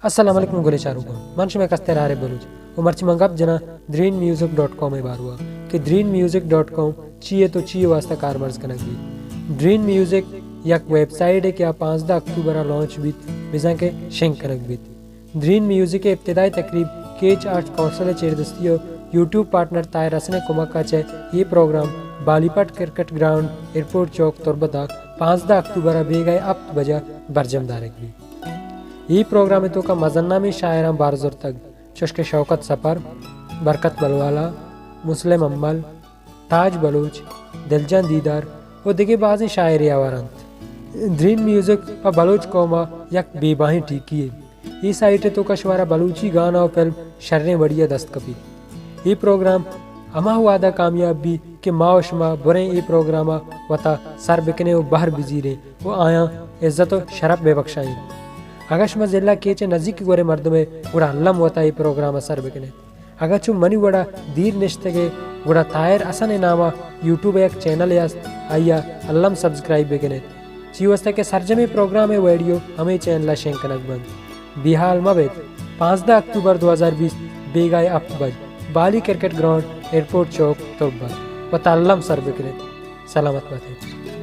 السلام علیکم گلے چاروگان منش میں کستر آرے بلوچ ومرچ منگب جنا dreenmusic.com باروا کہ dreenmusic.com چیئے تو چیئے واسطہ کارمرز کنک بھی ڈرین میوزک یک ویب سائٹ ہے کیا 15 اکتوبر لانچ بیت بزن کے شنک کنک بیت ڈرین میوزک ابتدائی تقریب کیچ آرٹ کونسل چیردستی و یوٹیوب پارٹنر طاہر حسن کمکا چے یہ پروگرام بالی پٹ کرکٹ گراؤنڈ ایئرپورٹ چوک تربتا 15 اکتوبر بے گئے اب بجا برجم دارک بھی یہ پروگرام تو کا مزنہ میں شاعران بارزور تک چشک شوکت سفر برکت بلوالا مسلم امل تاج بلوچ دلجان دیدار و دیگه بعضی شاعری آورند درین میوزک پا بلوچ قوما یک بے باہیں ٹھیکی ہے یہ سائٹ تو کشوارا بلوچی گانا و فلم شرنے بڑیا دست کپی یہ پروگرام اما ہوا دا کامیاب بھی کہ ماں و شما بریں یہ پروگراما وطا سر بکنے و باہر بزیریں وہ آیاں عزت و شرف بے بخشائیں اگر شما ضلع کیچے نزدیک گورے مردمے گوڑا علم وطا یہ پروگراما سر بکنے اگر چو منی وڑا دیر نشتگے گوڑا طاہر حسن نامہ یوٹیوب ایک چینل یاست آیا علم سبسکرائب بکنے چی واسطہ کہ سرجمی پروگرام ویڈیو ہمیں چینل شنکنک بند بیحال مبید 15 اکتوبر 2020 بیگائے اپ بج بالی کرکٹ گراؤنڈ ایئرپورٹ چوک تربت و تعلم سر بکنے سلامت بات ہے